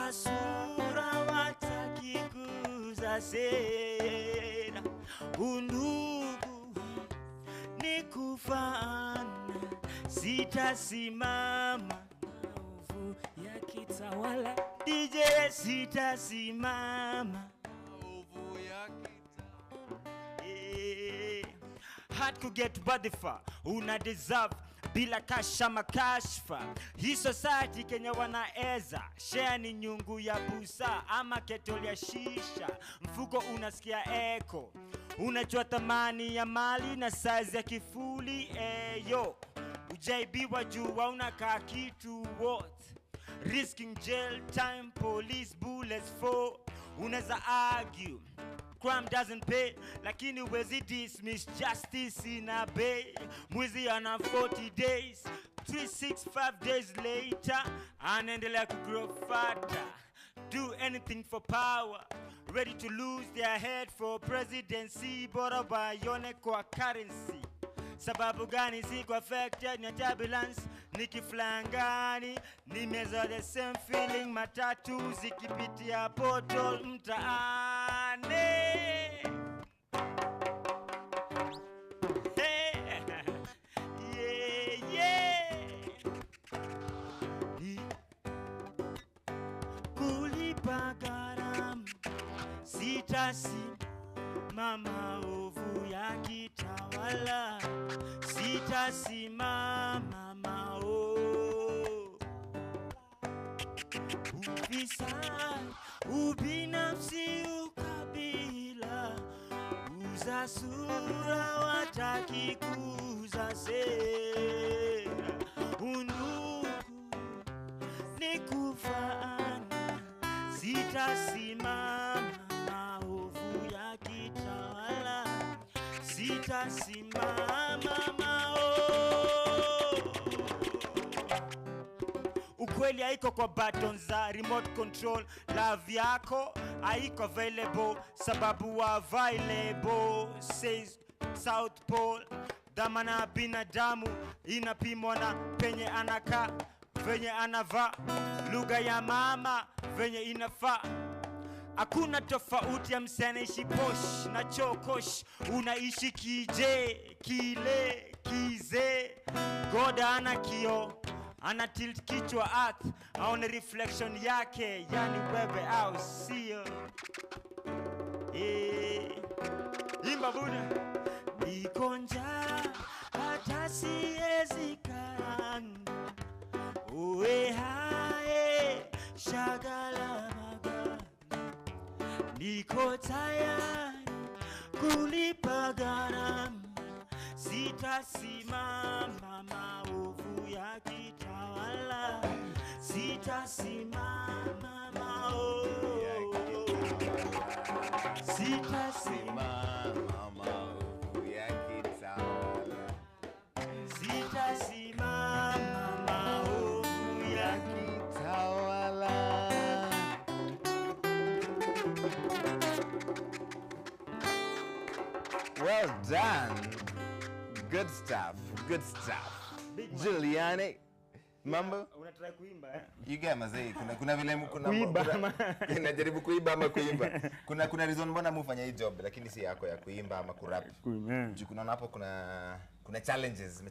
Uza sura wataki kuzasena. Undugu ni kufana. Sitasimama maovu yakitawala. DJ sitasimama maovu yakitawala. Hard to get badifa. Una deserve bila kasha makashfa. Hii society Kenya wanaeza share ni nyungu ya busa ama ketoli ya shisha. Mfuko unasikia eko. Unajua thamani ya mali na size ya kifuli. Yo ujaibiwa jua unakaa kitu what? Risking jail time, police bullets for. Unaweza argue crime doesn't pay, lakini wezi dismiss justice in a bay. Mwizi ana 40 days, 365 days later anaendelea kugrow fatter. Do anything for power, ready to lose their head for presidency. Bora bayone kwa currency. Sababu gani siko affected na turbulence? Nikiflangani nimeza the same feeling. Matatu zikipitia portal mtaani. Hey. Yeah, yeah. Kulipa gharama sitasimama ovu yakitawala. Sitasimama maovu. Ufisadi, ubinafsi, ukabila. Uza sura wataki kuuza sera. Undugu ni kufana. Sitasimama maovu yakitawala. Sitasimama maovu. Ukweli haiko kwa buttons za remote control. Love yako haiko available sababu available says South Pole. Dhamana binadamu inapimwa na penye anaka, venye anava, lugha ya mama venye inafaa. Hakuna tofauti ya msanaishi posh na chokosh. Unaishi kije, kile, kize. Goda ana kio, ana tilt kichwa earth, aone reflection yake, yani wewe au sio. Imba buda. Nikonja hata siezi karanga. Uwe hae shagala maga. Niko tayari kulipa gharama. Sitasimama maovu yakitawala. Sitasimama maovu yakitawala. Sitasimama maovu yakitawala. Sitasimama maovu yakitawala. Well done. Good stuff. Good stuff. Juliani. Mambo? Unataka kuimba You get mazee. Kuna vile kuimba. Najaribu kuimba ama kuimba. Kuna reason mbona mufanya hii job lakini si yako ya kuimba ama kurap. Kuna hapo kuna challenges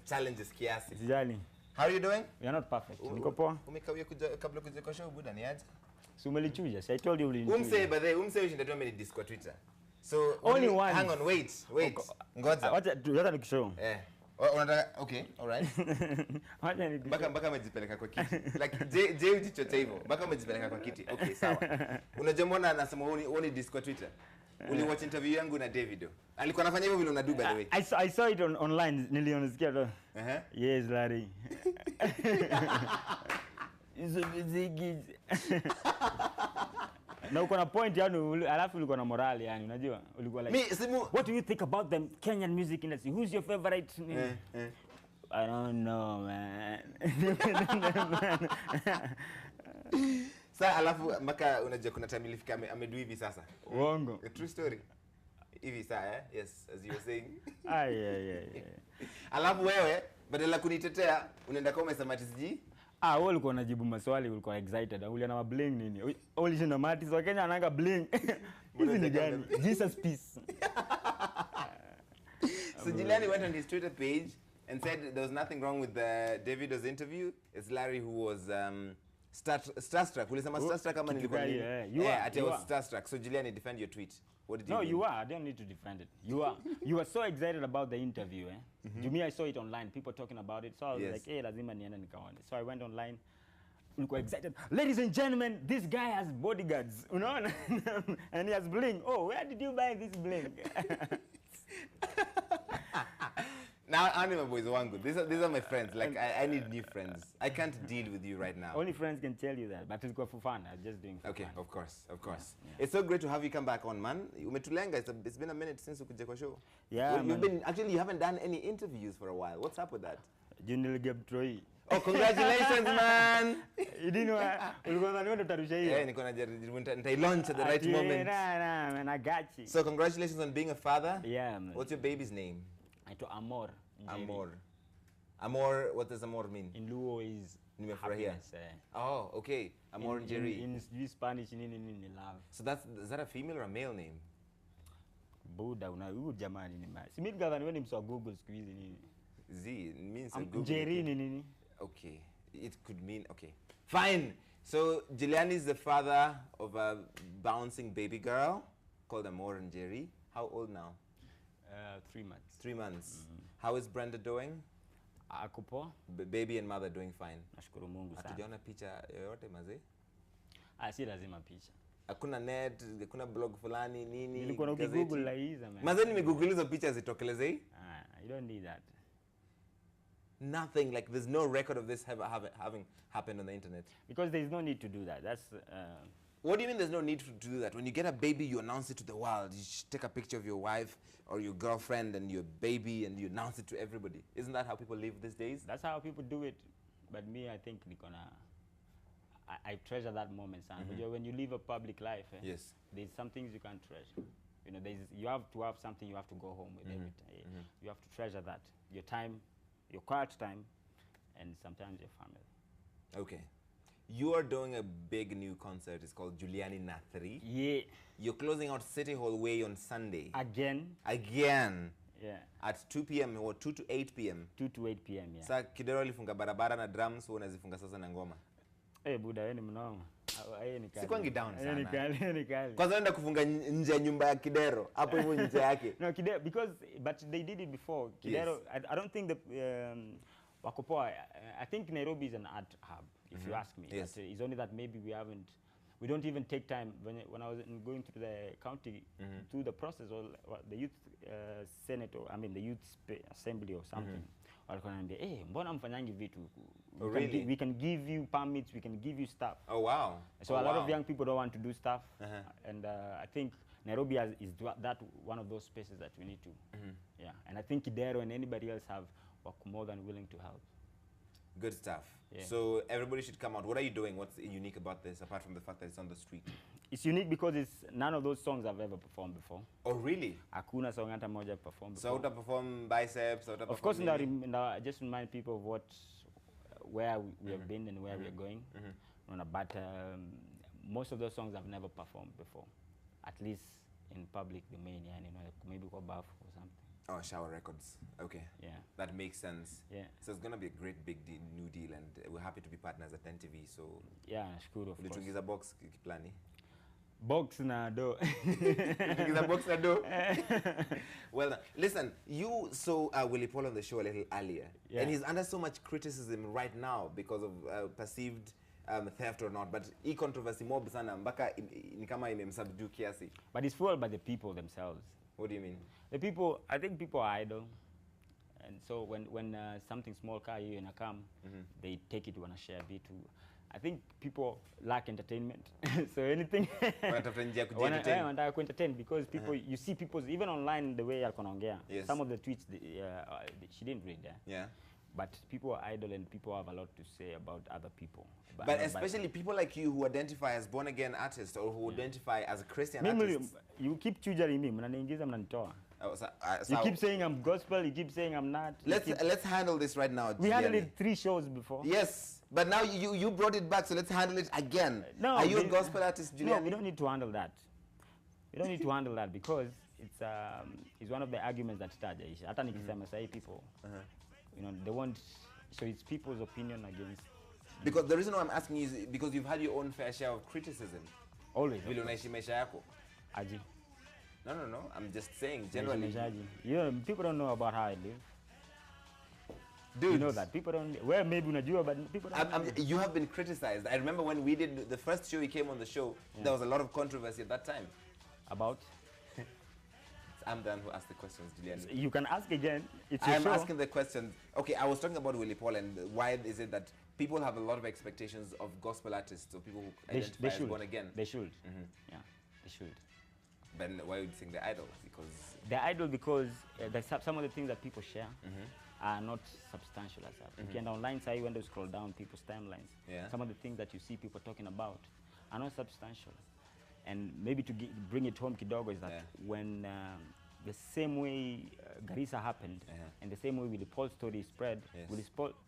kiasi. Sijali. How are you doing? You are not perfect. Niko poa. Umekawia kabla kuja kwa show buda ni aje? Si umelichuja. I told you ulinichuja. Umse ushinda tu mimi disco Twitter. So only one. Hang on, wait. Ngoja. Wacha nikishow. Unataka okay, all right. Wacha nikishow. Baka umejipeleka kwa kiti. Like je ujichote hivyo. Baka umejipeleka kwa kiti. Okay, sawa. Unajua mbona anasema only disco Twitter? Uli watch interview yangu na Davido. Alikuwa anafanya hivyo vile unadu by the way. I saw it online, nilionisikia tu. Yes, Larry. Hizo muziki. Na uko na point yani, alafu ulikuwa na morale yani, unajua? Ulikuwa like what do you think about the Kenyan music industry? Who's your favorite? I don't know, man. Sasa alafu mpaka unajua kuna time ilifika amedu hivi sasa. Uongo. A true story. Hivi saa yes, as you were saying. Yeah. Alafu wewe badala kunitetea unaenda kama umesema TSG wewe ulikuwa unajibu maswali, ulikuwa excited. Uliona ma bling nini? Ulishinda mati so Kenya ananga bling. Hizi ni gani? Jesus peace. So Juliani went on his Twitter page and said there was nothing wrong with Davido's interview. It's Larry who was starstruck. Ulisema starstruck kama nilikuwa nini? I was starstruck. So Juliani, defend your tweet. What did you mean? No, you are. I don't need to defend it. You were so excited about the interview, To me, I saw it online. People talking about it. So I was like, hey, lazima niende nikaone. So I went online. Ulikuwa excited. Ladies and gentlemen, this guy has bodyguards. Unaona? And he has bling. Oh, where did you buy this bling? Now, Anima boys, one good. These are my friends. Like, I need new friends. I can't deal with you right now. Only friends can tell you that. But it's for fun. I'm just doing for fun. Okay, of course. Yeah. It's so great to have you come back on, man. Umetulenga. It's been a minute since ukuje kwa show. Yeah, Actually, you haven't done any interviews for a while. What's up with that? Oh, congratulations, man! You didn't know. Ulikuwa unaniona utarusha hiyo. Nitailaunch at the right moment. Nah, man, I got you. So congratulations on being a father. Yeah, man. What's your baby's name? Amor. Amor, what does Amor mean? In Luo is happiness. Oh, okay. Amor and Jerry. In Spanish, nini love. So is that a female or a male name? Buda, huyu jamani ni mbaya. Si mimi gadhani wewe ni mswa Google siku hizi nini? It means Google. Jerry nini? Okay. It could mean, okay. Fine. So Juliani is the father of a bouncing baby girl called Amor and Jerry. How old now? 3 months. 3 months. How is Brenda doing? Ako poa. Baby and mother doing fine. Nashukuru Mungu sana. Hatujaona picha yoyote mazee? Si lazima picha. Hakuna net, hakuna blog fulani nini? Nilikuwa na Google la hizo man. Mazee nimegoogle hizo picha zitokelezei? You don't need that. Nothing, like there's no record of this having happened on the internet. Because there's no need to do that. That's What do you mean there's no need to do that? When you get a baby, you announce it to the world. You take a picture of your wife or your girlfriend and your baby and you announce it to everybody. Isn't that how people live these days? That's how people do it. But me, I think I treasure that moment, son. When you live a public life, yes, there's some things you can't treasure. You know, you have to have something you have to go home with every time. You have to treasure that. Your time, your quiet time, and sometimes your family. Okay. You are doing a big new concert. It's called Juliani Na 3. Yeah. You're closing out City Hall Way on Sunday. Again. Yeah. At 2 p.m. or 2 to 8 p.m. 2 to 8 p.m. Yeah. Sa Kidero alifunga barabara na drums, wewe unazifunga sasa na ngoma. Buda, wewe ni mnoma. Sikwangi down sana. Ni kali. Kwanza naenda kufunga nje ya nyumba ya Kidero. Hapo hivyo nje yake. No, Kidero, but they did it before. Kidero, yes. I don't think Wakopoa, I think Nairobi is an art hub, if you ask me. Yes. It's only that maybe we don't even take time. When I was going through the county, through the process, or the youth senate, or the youth assembly or something, walikuwa wananiambia, mbona mfanyangi vitu? Really? We can give you permits, we can give you stuff. Oh, wow. So a lot of young people don't want to do stuff. And I think Nairobi is that one of those spaces that we need to. Yeah. And I think Kidero and anybody else are more than willing to help. Good stuff. Yeah. So everybody should come out. What are you doing? What's unique about this, apart from the fact that it's on the street? It's unique because it's none of those songs I've ever performed before. Oh, really? Hakuna song hata moja performed before. So to perform biceps, of course, just remind people of where we have been and where we are going. But most of those songs I've never performed before, at least in public domain. Maybe go bath or something. Oh, Shower Records. Okay. Yeah. That makes sense. Yeah. So it's going to be a great big new deal, and we're happy to be partners at 10TV. So yeah, nashukuru of course. Ulitungiza box kiplani? Box na do. Ulitungiza box na do? Well, listen, you saw Willie Paul on the show a little earlier. Yeah. And he's under so much criticism right now because of perceived theft or not. But hii controversy mob sana mpaka ni kama imemsubdue kiasi. But it's fueled by the people themselves. What do you mean? The people, I think people are idle, and so when something small car you and come, they take it wanna share a bit too. I think people lack entertainment, so anything. Wanataka entertain because people, you see people even online the way alikonaongea. Yes. Some of the tweets she didn't read. Yeah. But people are idle and people have a lot to say about other people. But especially people like you who identify as born-again artists or who identify as a Christian artist. You keep choosing me, mnaniingiza mnanitoa. Oh, you keep saying I'm gospel, you keep saying I'm not. Let's handle this right now. We handled it 3 shows before. Yes. But now you brought it back, so let's handle it again. No, are you a gospel artist, Juliani? No, we don't need to handle that. We don't need to handle that because it's one of the arguments that started. Hata nikisema sahi people, you know, they want. So it's people's opinion against. Because the reason why I'm asking you is because you've had your own fair share of criticism. Always. Vile unaishi maisha yako. Aji. No. I'm just saying generally. You know, people don't know about how I live. Dude, you know that people don't. Well, maybe unajua, but people don't. Know. You have been criticized. I remember when we did the first show. You came on the show. Yeah. There was a lot of controversy at that time. About. I'm the one who asked the questions, Juliani. You can ask again. It's your I'm show. asking the questions. Okay, I was talking about Willie Paul and why is it that people have a lot of expectations of gospel artists or people who identify as born again. They should. Yeah, they should. But why would you think they're idle? Because they're idle because some of the things that people share are not substantial as that. If you're online, say when they scroll down people's timelines, some of the things that you see people talking about are not substantial. And maybe to bring it home, kidogo, is that when the same way Garissa happened, and the same way Willie Paul's story spread, Willie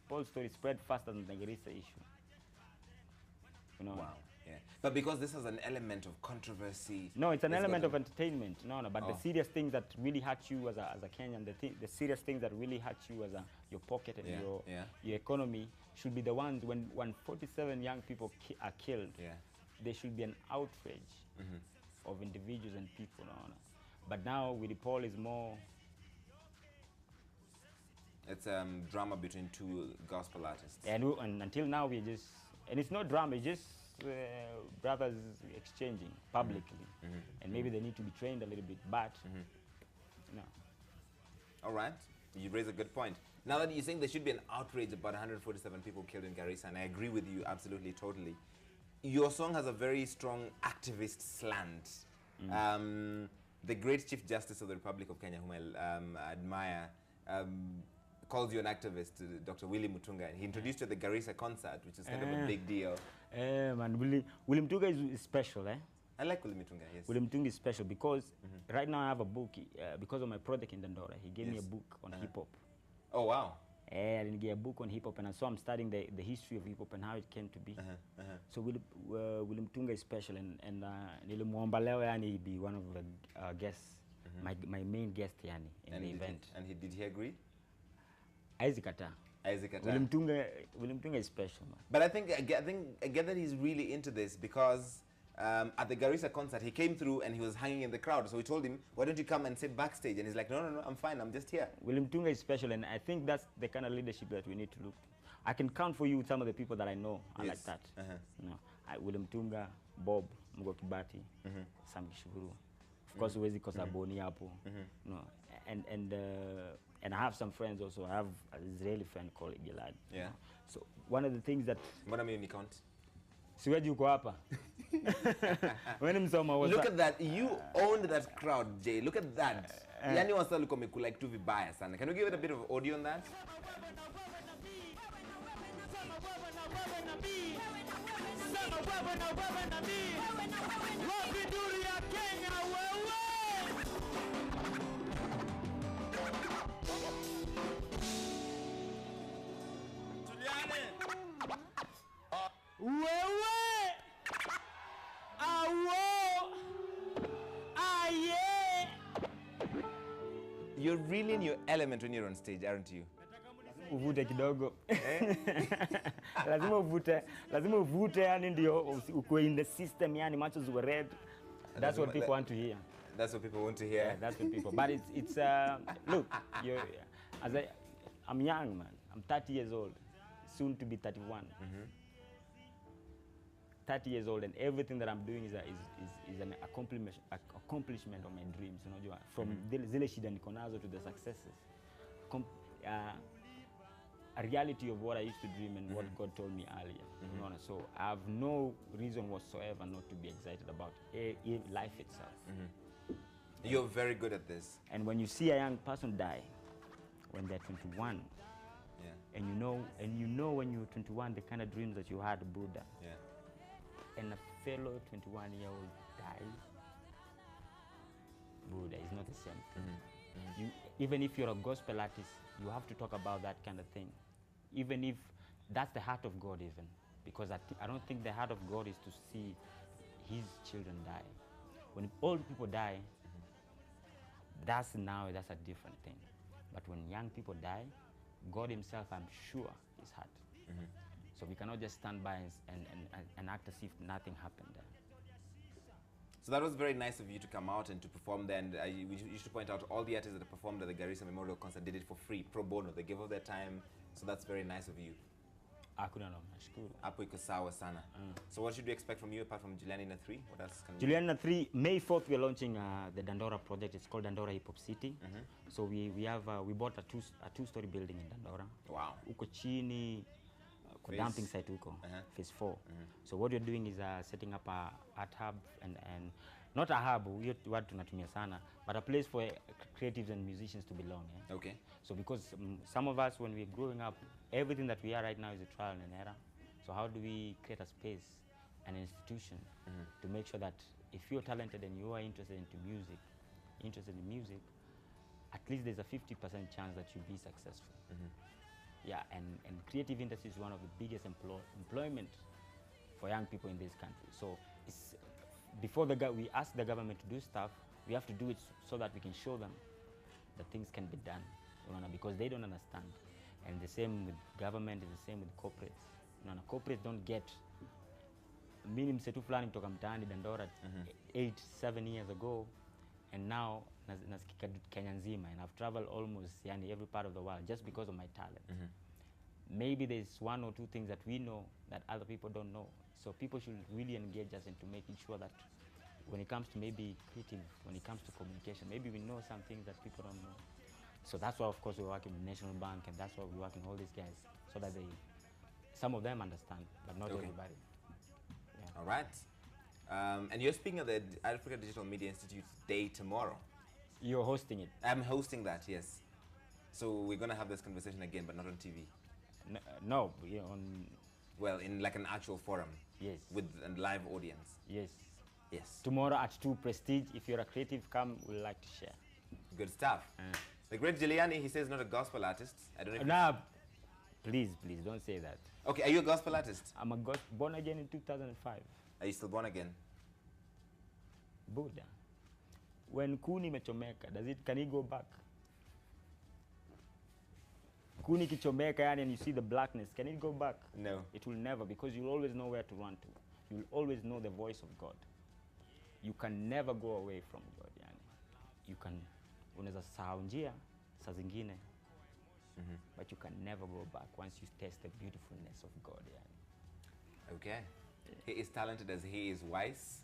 Paul's story spread faster than the Garissa issue. You know? Wow. Yeah. But because this has an element of controversy. No, it's an element of entertainment. No, but the serious things that really hurt you as a Kenyan, the serious things that really hurt you as your pocket and your economy should be the ones when 47 young people are killed. There should be an outrage of individuals and people. No. But now Willie Paul is more. It's drama between two gospel artists. And until now we're just, and it's not drama, it's just brothers exchanging publicly. And maybe they need to be trained a little bit, but no. All right, you raise a good point. Now that you're saying there should be an outrage about 147 people killed in Garissa, and I agree with you absolutely, totally. Your song has a very strong activist slant. The great Chief Justice of the Republic of Kenya, whom I admire, calls you an activist, Dr. Willie Mutunga. He introduced you at the Garissa concert, which is kind of a big deal. Man, Willie Mutunga is special, eh? I like Willie Mutunga, yes. Willie Mutunga is special because right now I have a book, because of my project in Dandora, he gave me a book on hip-hop. Oh, wow. I didn't get a book on hip-hop, and so I'm studying the history of hip-hop and how it came to be. So Willie Mutunga is special, and nilimwomba leo yani be one of the guests, my main guest yani in the event. Did he agree? Isaac Ata. Willie Mutunga is special, man. But I think I get that he's really into this because at the Garissa concert, he came through and he was hanging in the crowd. So we told him, why don't you come and sit backstage? And he's like, no, I'm fine. I'm just here. Willie Mutunga is special, and I think that's the kind of leadership that we need to look. I can count for you some of the people that I know are like that. You know, Willie Mutunga, Bob Mugokibati, Sam Kishuru. Of course, Wezi Kosaboni hapo. No, and I have some friends also. I have an Israeli friend called Gilad. Yeah. So one of the things that. What I mean, you can't. Siweji uko hapa. Look at that. You owned that crowd, Jay. Look at that. Yani wasa liko like tu vibaya sana. Can you give it a bit of audio on that? You're really in your element when you're on stage, aren't you? Uvute kidogo. Lazima uvute yani ndio ukue in the system yani matches were red. That's what people want to hear. That's what people want to hear. Yeah, that's what people. But it's look, I'm young, man. I'm 30 years old, soon to be 31. 30 years old, and everything that I'm doing is an accomplishment of my dreams. You know, from zile shida niko nazo to the successes. A reality of what I used to dream and what God told me earlier. You know, so I have no reason whatsoever not to be excited about life itself. You're very good at this. And when you see a young person die when they're 21, and you know when you're 21 the kind of dreams that you had, Buddha. And a fellow 21-year-old dies, Buddha, is not the same thing. Even if you're a gospel artist, you have to talk about that kind of thing. Even if that's the heart of God even, because I don't think the heart of God is to see his children die. When old people die, that's a different thing. But when young people die, God himself, I'm sure, is hurt. So we cannot just stand by and act as if nothing happened there. So that was very nice of you to come out and to perform there. And you should point out all the artists that performed at the Garissa Memorial Concert did it for free, pro bono. They gave up their time. So that's very nice of you. Hapo iko sawa sana. So what should we expect from you apart from Juliani na 3? What else can Juliani na 3, May 4th, we're launching the Dandora project. It's called Dandora Hip Hop City. So we bought a two-story building in Dandora. Wow. Uko chini, dumping site uko, phase 4. So what we're doing is setting up a art hub and not a hub, word tunatumia sana, but a place for creatives and musicians to belong. Okay. So because some of us, when we're growing up, everything that we are right now is a trial and error. So how do we create a space, an institution, to make sure that if you're talented and you are interested in music, at least there's a 50% chance that you'll be successful. Yeah, and creative industry is one of the biggest employment for young people in this country. So it's, before we ask the government to do stuff, we have to do it so that we can show them that things can be done, because they don't understand. And the same with government, is the same with corporates. Corporates don't get mimi msetu fulani kutoka mtaani Dandora 8-7 years ago, and now nasikika Kenya nzima, and I've traveled almost every part of the world just because of my talent. Maybe there's one or two things that we know that other people don't know. So people should really engage us into making sure that when it comes to maybe creative, when it comes to communication, maybe we know some things that people don't know. So that's why, of course, we're working with National Bank, and that's why we're working with all these guys, so that some of them understand, but not everybody. Yeah. All right. And you're speaking at the Africa Digital Media Institute Day tomorrow. You're hosting it? I'm hosting that, yes. So we're going to have this conversation again, but not on TV. No, well, in like an actual forum. Yes. With a live audience. Yes. Yes. Tomorrow at 2 Prestige. If you're a creative, come. We'd like to share. Good stuff. The great Juliani, he says not a gospel artist. I don't know if nah, please, don't say that. Okay, are you a gospel artist? I'm born again in 2005. Are you still born again? Buddha. When kuni mechomeka, can he go back? Kuni kichomeka, and you see the blackness, can it go back? No. It will never, because you'll always know where to run to. You'll always know the voice of God. You can never go away from God. You can, unaweza sahau njia saa zingine, but you can never go back once you taste the beautifulness of God. Okay. He is talented as he is wise.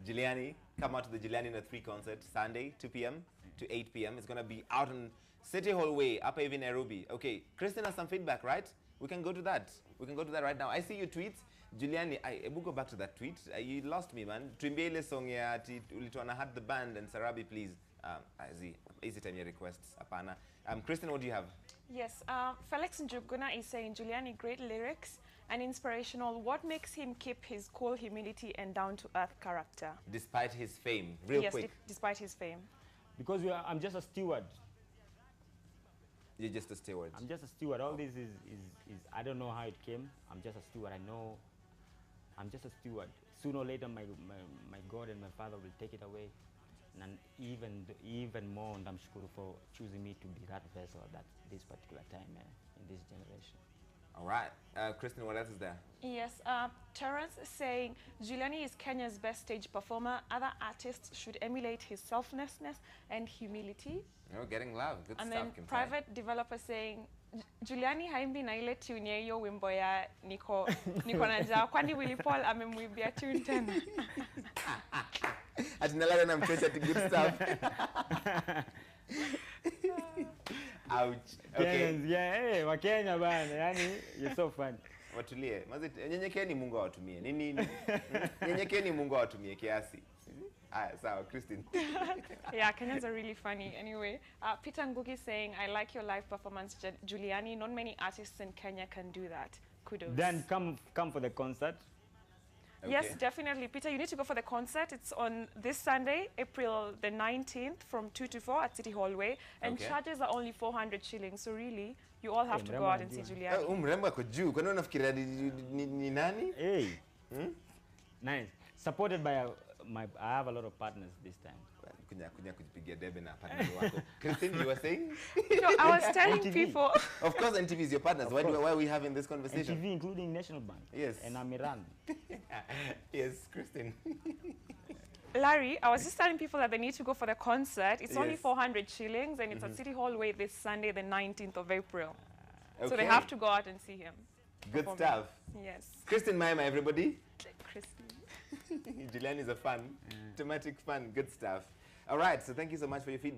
Juliani, come out to the Juliani No 3 concert Sunday, 2 p.m. to 8 p.m. It's going to be out on City Hall Way, Upper Even Nairobi. Okay, Kristen has some feedback, right? We can go to that. We can go to that right now. I see your tweets. Juliani, we'll go back to that tweet. You lost me, man. Tuimbie ile song ya ati ulituana had the band and Sarabi, please. Easy time your requests, apana. Kristen, what do you have? Yes, Felix Njuguna is saying, Juliani, great lyrics and inspirational. What makes him keep his cool humility and down-to-earth character? Despite his fame, real quick. Yes, despite his fame. Because I'm just a steward. You're just a steward. I'm just a steward. All this is I don't know how it came. I'm just a steward. I know I'm just a steward. Sooner or later, my God and my Father will take it away. And even more, and I'm sure for choosing me to be that vessel at this particular time in this generation. All right. Kristen, what else is there? Yes. Terence is saying, Juliani is Kenya's best stage performer. Other artists should emulate his selflessness and humility. Oh, getting love. Good and stuff. And then private developer saying, Juliani haimbi na ile tune ya hiyo wimbo ya niko na njaa, kwani Willy Paul amemwibia tune tena. Atinalala na mchocha ati good stuff. Ouch. Okay. Yeah, Wakenya bana, yani you're so funny. Watulie. Nyenyekeni Mungu awatumie. Nini? Nyenyekeni Mungu awatumie kiasi. Sawa, Christine. Yeah, Kenyans are really funny. Anyway, Peter Ngugi saying, I like your live performance, Juliani. Not many artists in Kenya can do that. Kudos. Then come for the concert. Yes, Okay. definitely. Peter, you need to go for the concert. It's on this Sunday, April the 19th from 2 to 4 at City Hallway. And Okay. charges are only 400 shillings. So really, you all have to go mrembo out and see anajua. Juliani. Mrembo ako juu. Kwani unafikiria ni nani? Hey. Nice. Supported by I have a lot of partners this time. Kunya kujipigia debe na partner wako. Christine, you were saying? No, I was telling NTV. people. Of course, NTV is your partners. Why are we having this conversation? TV including National Bank. Yes. And Amiran. Yes, Christine. Larry, I was just telling people that they need to go for the concert. It's only Yes. 400 shillings and it's at City Hallway this Sunday, the 19th of April. So they Okay. have to go out and see him. Good performing. stuff. Yes. Christine Maima, everybody. Christine. Juliani is a fan. Thematic fan. Good stuff. All right, so thank you so much for your feedback.